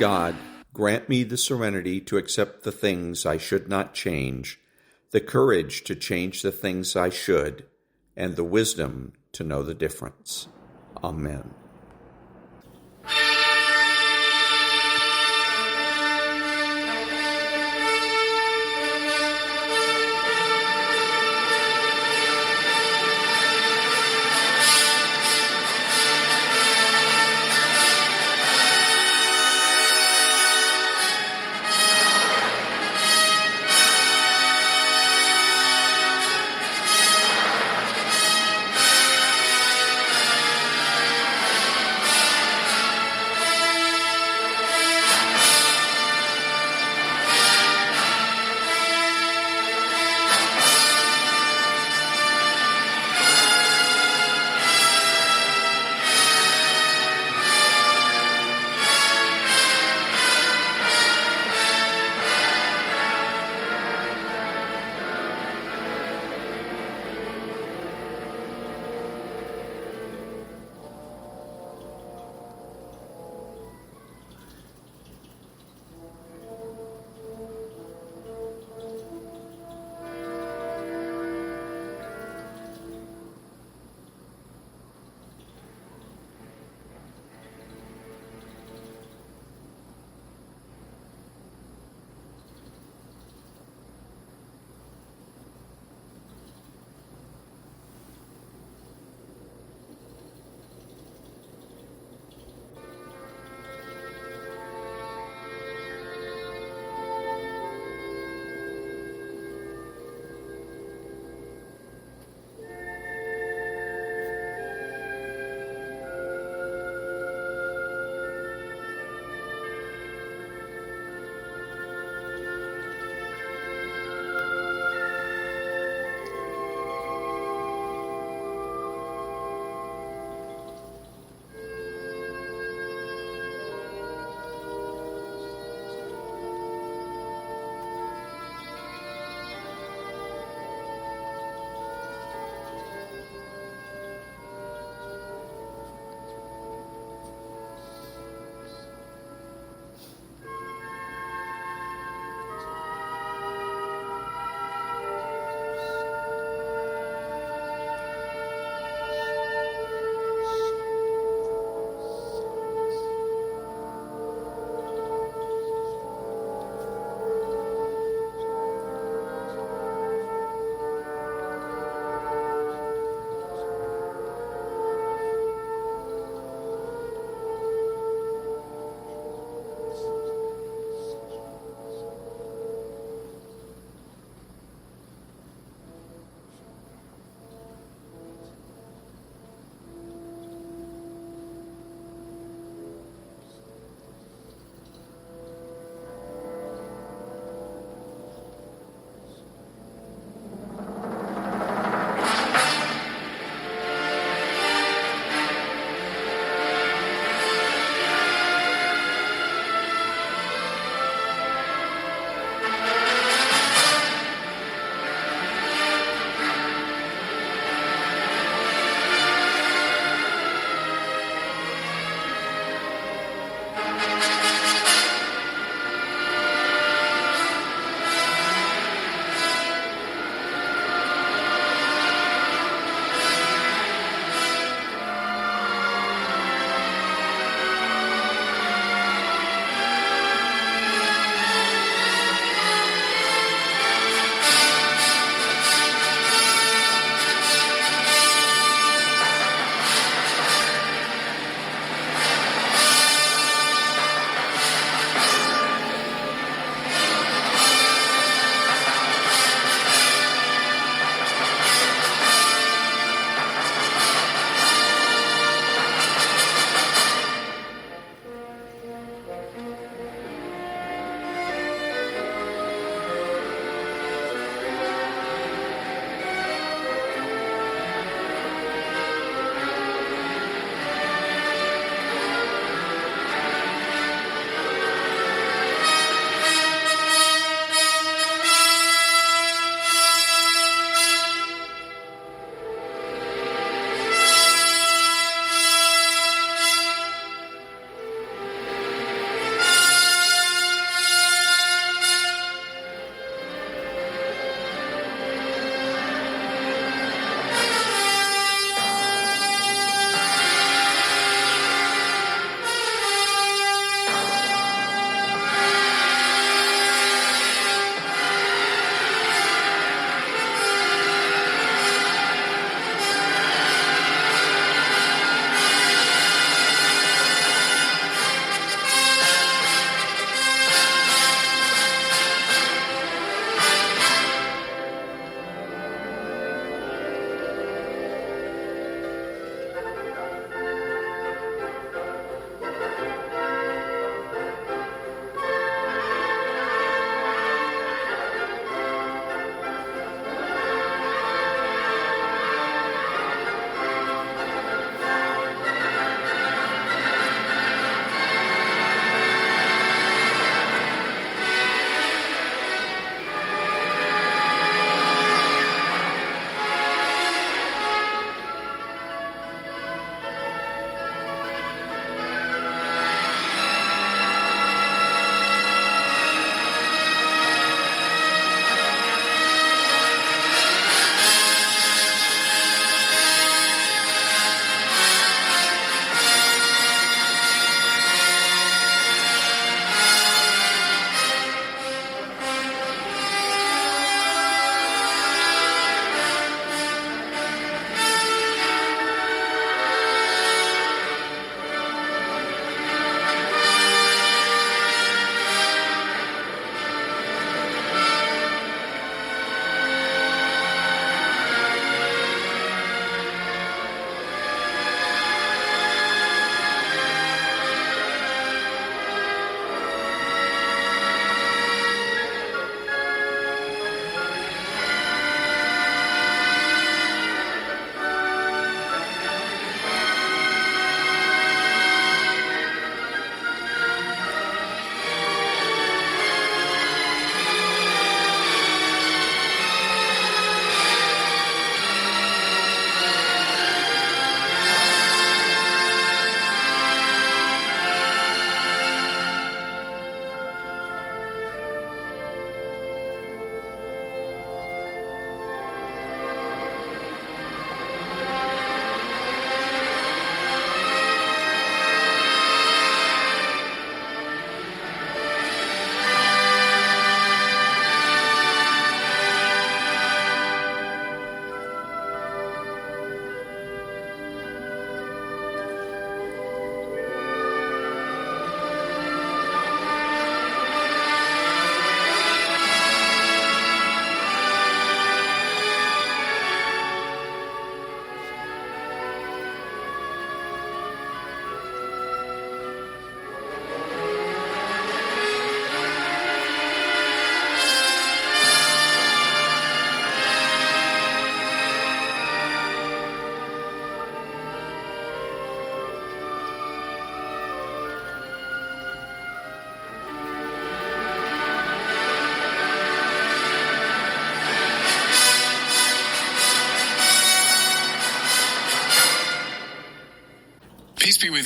God, grant me the serenity to accept the things I should not change, the courage to change the things I should, and the wisdom to know the difference. Amen.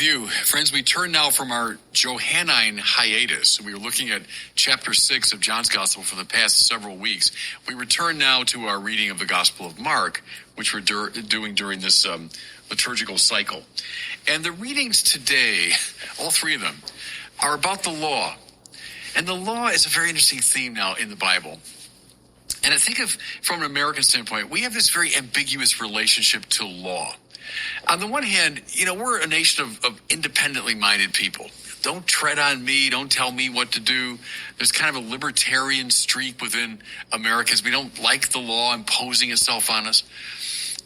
you. Friends, we turn now from our Johannine hiatus. We were looking at chapter 6 of John's Gospel for the past several weeks. We return now to our reading of the Gospel of Mark, which we're doing during this liturgical cycle. And the readings today, all three of them, are about the law. And the law is a very interesting theme now in the Bible. And I think from an American standpoint, we have this very ambiguous relationship to law. On the one hand, we're a nation of independently minded people. Don't tread on me. Don't tell me what to do. There's kind of a libertarian streak within Americans. We don't like the law imposing itself on us.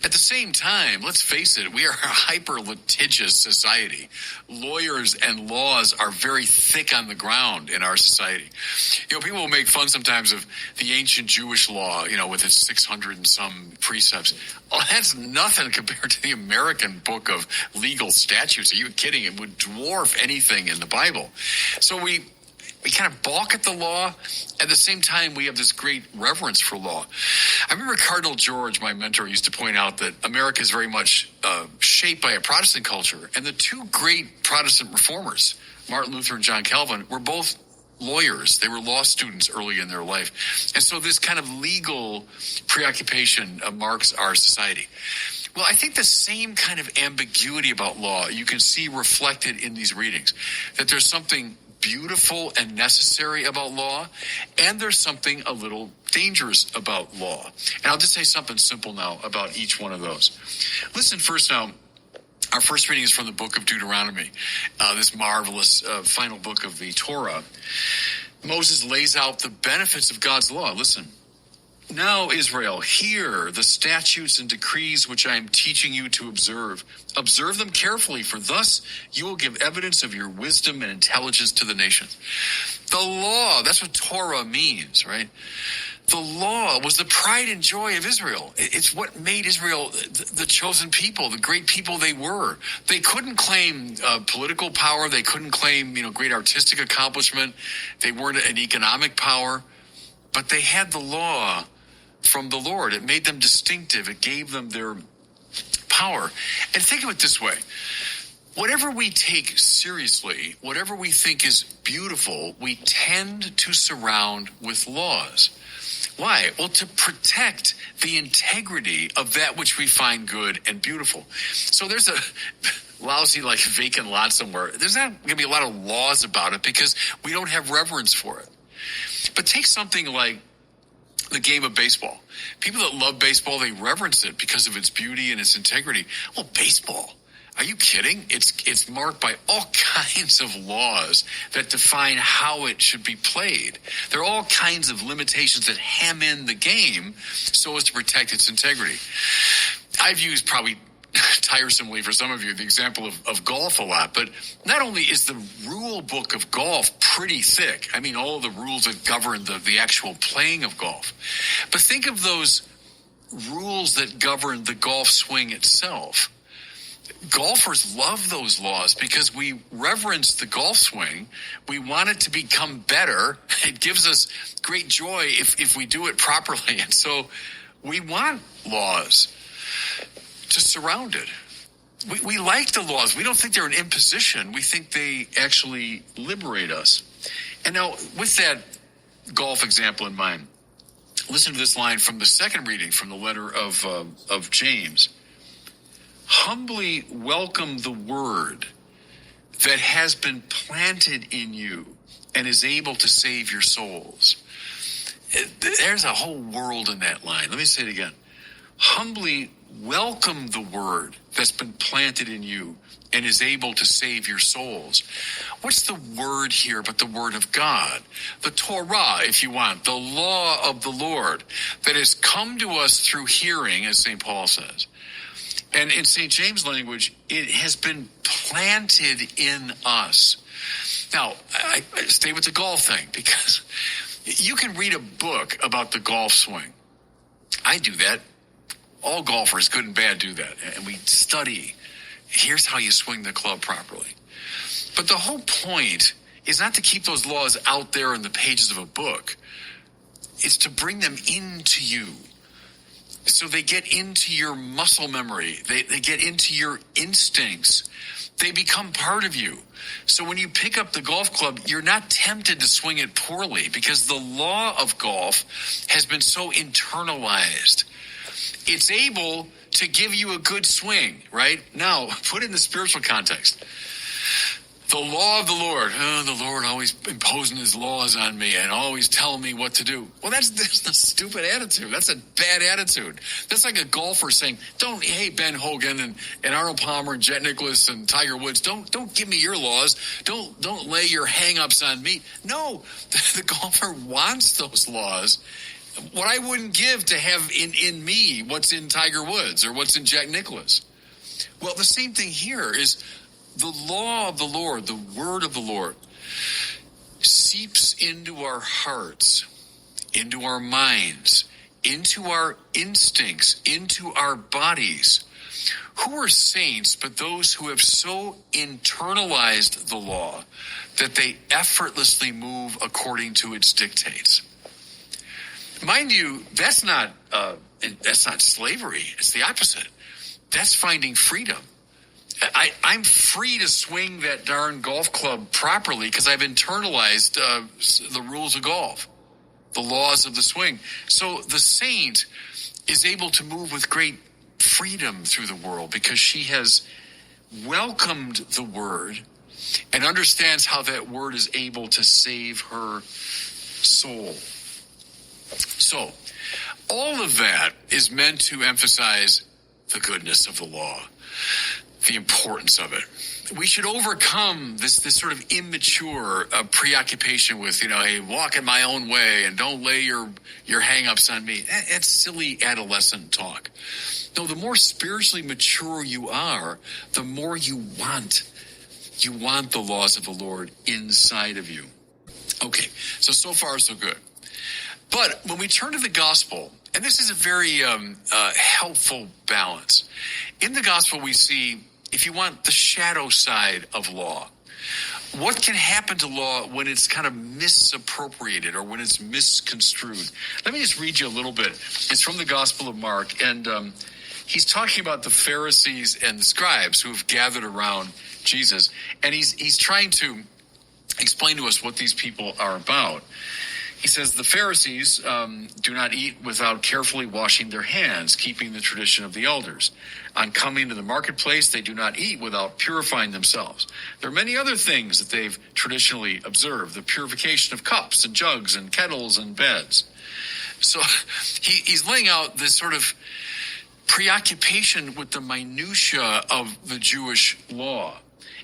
At the same time, let's face it, we are a hyper-litigious society. Lawyers and laws are very thick on the ground in our society. People will make fun sometimes of the ancient Jewish law, with its 600 and some precepts. Oh, that's nothing compared to the American book of legal statutes. Are you kidding? It would dwarf anything in the Bible. So we kind of balk at the law. At the same time, we have this great reverence for law. I remember Cardinal George, my mentor, used to point out that America is very much shaped by a Protestant culture. And the two great Protestant reformers, Martin Luther and John Calvin, were both lawyers. They were law students early in their life. And so this kind of legal preoccupation marks our society. Well, I think the same kind of ambiguity about law you can see reflected in these readings, that there's something beautiful and necessary about law, and there's something a little dangerous about law. And I'll just say something simple now about each one of those. Listen first now. Our first reading is from the book of Deuteronomy, this marvelous final book of the Torah. Moses lays out the benefits of God's law. Listen. Now, Israel, hear the statutes and decrees which I am teaching you to observe. Observe them carefully, for thus you will give evidence of your wisdom and intelligence to the nations. The law, that's what Torah means, right? The law was the pride and joy of Israel. It's what made Israel the chosen people, the great people they were. They couldn't claim political power. They couldn't claim, great artistic accomplishment. They weren't an economic power. But they had the law from the Lord. It made them distinctive. It gave them their power. And think of it this way. Whatever we take seriously, whatever we think is beautiful, we tend to surround with laws. Why? Well, to protect the integrity of that which we find good and beautiful. So there's a lousy, vacant lot somewhere. There's not going to be a lot of laws about it because we don't have reverence for it. But take something like the game of baseball. People that love baseball, they reverence it because of its beauty and its integrity. Well, baseball, are you kidding? It's marked by all kinds of laws that define how it should be played. There are all kinds of limitations that hem in the game so as to protect its integrity. I've used probably tiresomely for some of you the example of golf a lot, but not only is the rule book of golf pretty thick, all the rules that govern the actual playing of golf, but think of those rules that govern the golf swing itself. Golfers love those laws because we reverence the golf swing. We want it to become better. It gives us great joy if we do it properly. And so we want laws to surround it. We like the laws. We don't think they're an imposition. We think they actually liberate us. And now, with that golf example in mind, listen to this line from the second reading from the letter of James. Humbly welcome the word that has been planted in you and is able to save your souls. There's a whole world in that line. Let me say it again. Humbly welcome the word that's been planted in you and is able to save your souls. What's the word here but the word of God? The Torah, if you want, the law of the Lord that has come to us through hearing, as St. Paul says. And in St. James' language, it has been planted in us. Now, I stay with the golf thing because you can read a book about the golf swing. I do that. All golfers, good and bad, do that. And we study. Here's how you swing the club properly. But the whole point is not to keep those laws out there in the pages of a book. It's to bring them into you. So they get into your muscle memory. They get into your instincts. They become part of you. So when you pick up the golf club, you're not tempted to swing it poorly because the law of golf has been so internalized. It's able to give you a good swing, right? Now, put it in the spiritual context. The law of the Lord. Oh, the Lord always imposing his laws on me and always telling me what to do. Well, that's a stupid attitude. That's a bad attitude. That's like a golfer saying, hey, Ben Hogan and Arnold Palmer and Jet Nicklaus and Tiger Woods, don't give me your laws. Don't lay your hang-ups on me. No, the golfer wants those laws. What I wouldn't give to have in me what's in Tiger Woods or what's in Jack Nicklaus. Well, the same thing here is the law of the Lord, the word of the Lord, seeps into our hearts, into our minds, into our instincts, into our bodies. Who are saints but those who have so internalized the law that they effortlessly move according to its dictates? Mind you, that's not slavery. It's the opposite. That's finding freedom. I'm free to swing that darn golf club properly because I've internalized the rules of golf, the laws of the swing. So the saint is able to move with great freedom through the world because she has welcomed the word and understands how that word is able to save her soul. So all of that is meant to emphasize the goodness of the law, the importance of it. We should overcome this sort of immature preoccupation with, hey, walk in my own way and don't lay your hang-ups on me. That's silly adolescent talk. No, the more spiritually mature you are, the more you want the laws of the Lord inside of you. Okay, so far so good. But when we turn to the gospel, and this is a very helpful balance. In the gospel we see, if you want, the shadow side of law. What can happen to law when it's kind of misappropriated or when it's misconstrued? Let me just read you a little bit. It's from the Gospel of Mark, and he's talking about the Pharisees and the scribes who have gathered around Jesus, and he's trying to explain to us what these people are about. He says, the Pharisees do not eat without carefully washing their hands, keeping the tradition of the elders. On coming to the marketplace, they do not eat without purifying themselves. There are many other things that they've traditionally observed, the purification of cups and jugs and kettles and beds. So he's laying out this sort of preoccupation with the minutia of the Jewish law.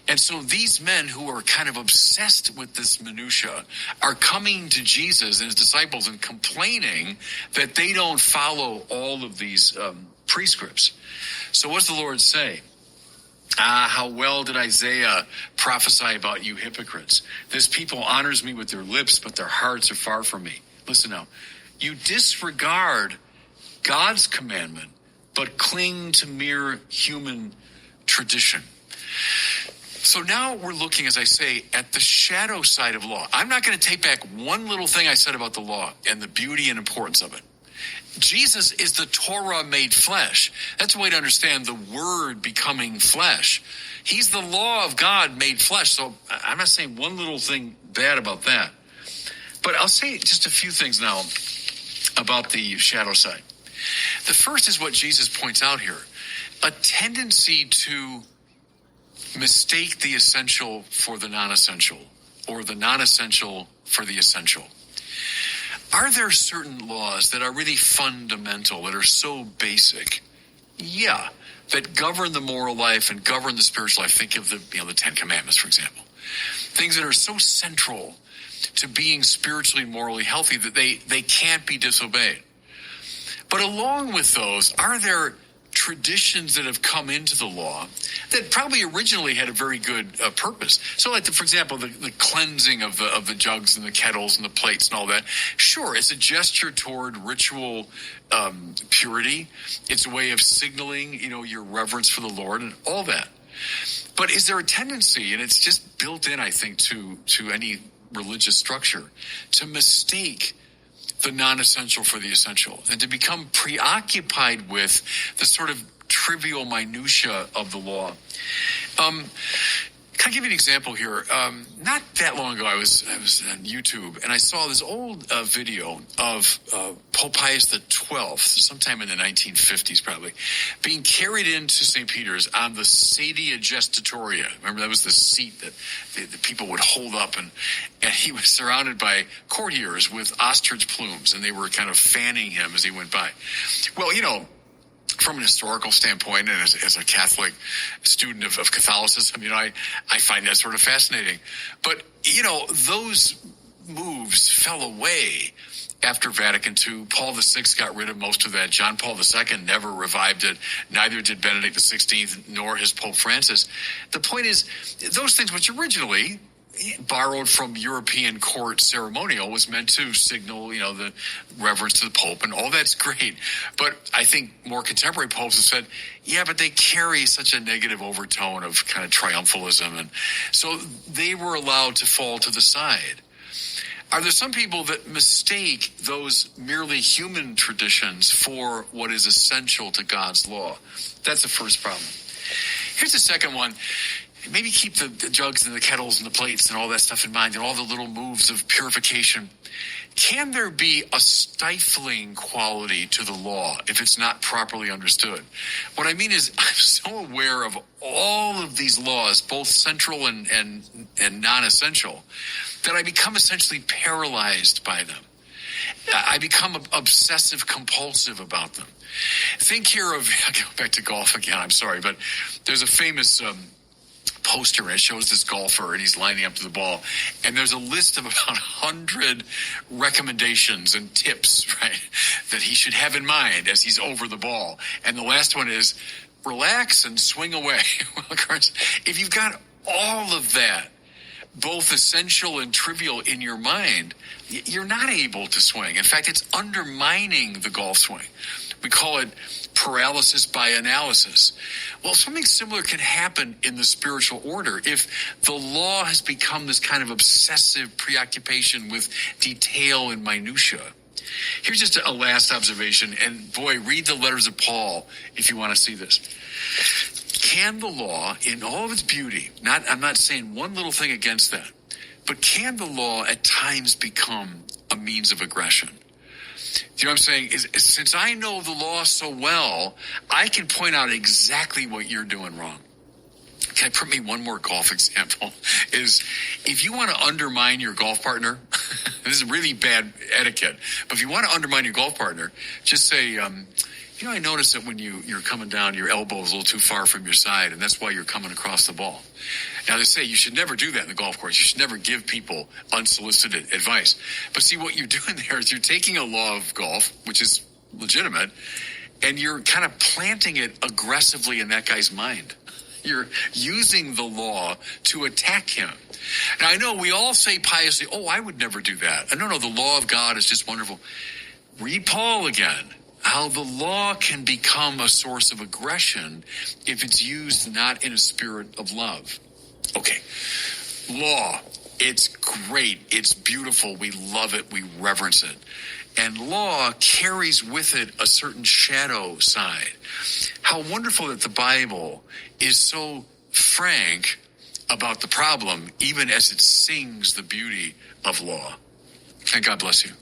And so these men who are kind of obsessed with this minutia are coming to Jesus and his disciples and complaining that they don't follow all of these prescripts. So what does the Lord say? How well did Isaiah prophesy about you hypocrites? This people honors me with their lips, but their hearts are far from me. Listen now. You disregard God's commandment, but cling to mere human tradition. So now we're looking, as I say, at the shadow side of law. I'm not going to take back one little thing I said about the law and the beauty and importance of it. Jesus is the Torah made flesh. That's a way to understand the word becoming flesh. He's the law of God made flesh. So I'm not saying one little thing bad about that. But I'll say just a few things now about the shadow side. The first is what Jesus points out here. A tendency to mistake the essential for the non-essential, or the non-essential for the essential. Are there certain laws that are really fundamental, that are so basic? Yeah, that govern the moral life and govern the spiritual life. Think of the Ten Commandments, for example. Things that are so central to being spiritually and morally healthy that they can't be disobeyed. But along with those, are there traditions that have come into the law that probably originally had a very good purpose? So like, for example, the cleansing of the jugs and the kettles and the plates and all that. Sure, it's a gesture toward ritual purity. It's a way of signaling, your reverence for the Lord and all that. But is there a tendency, and it's just built in, I think, to any religious structure, to mistake the non-essential for the essential, and to become preoccupied with the sort of trivial minutia of the law? Can I give you an example here? Not that long ago, I was on YouTube, and I saw this old video of Pope Pius XII, sometime in the 1950s probably, being carried into St. Peter's on the sedia gestatoria. Remember, that was the seat that the people would hold up, and he was surrounded by courtiers with ostrich plumes, and they were kind of fanning him as he went by. Well, from an historical standpoint, and as a Catholic student of Catholicism, I find that sort of fascinating. But, those moves fell away after Vatican II. Paul VI got rid of most of that. John Paul II never revived it. Neither did Benedict XVI, nor his Pope Francis. The point is, those things which originally borrowed from European court ceremonial was meant to signal, the reverence to the Pope, and all that's great. But I think more contemporary popes have said, yeah, but they carry such a negative overtone of kind of triumphalism. And so they were allowed to fall to the side. Are there some people that mistake those merely human traditions for what is essential to God's law? That's the first problem. Here's the second one. Maybe keep the jugs and the kettles and the plates and all that stuff in mind, and all the little moves of purification. Can there be a stifling quality to the law if it's not properly understood? What I mean is, I'm so aware of all of these laws, both central and non-essential, that I become essentially paralyzed by them. I become obsessive compulsive about them. Think here of, I'll go back to golf again, I'm sorry, but there's a famous poster, and it shows this golfer, and he's lining up to the ball, and there's a list of about 100 recommendations and tips, right, that he should have in mind as he's over the ball. And the last one is relax and swing away. Well, of course, if you've got all of that, both essential and trivial in your mind, you're not able to swing. In fact, it's undermining the golf swing. We call it paralysis by analysis. Well, something similar can happen in the spiritual order if the law has become this kind of obsessive preoccupation with detail and minutia. Here's just a last observation, and boy, read the letters of Paul if you want to see this. Can the law, in all of its beauty, I'm not saying one little thing against that, but can the law at times become a means of aggression? Do you know what I'm saying? Since I know the law so well, I can point out exactly what you're doing wrong. Can I put me one more golf example? Is if you want to undermine your golf partner, this is really bad etiquette, but if you want to undermine your golf partner, just say, I noticed that when you're coming down, your elbow is a little too far from your side, and that's why you're coming across the ball. Now, they say you should never do that in the golf course. You should never give people unsolicited advice. But see, what you're doing there is you're taking a law of golf, which is legitimate, and you're kind of planting it aggressively in that guy's mind. You're using the law to attack him. Now, I know we all say piously, I would never do that. No, the law of God is just wonderful. Read Paul again. How the law can become a source of aggression if it's used not in a spirit of love. Okay, law, it's great, it's beautiful, we love it, we reverence it. And law carries with it a certain shadow side. How wonderful that the Bible is so frank about the problem, even as it sings the beauty of law. And God bless you.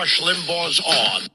Rush Limbaugh's on.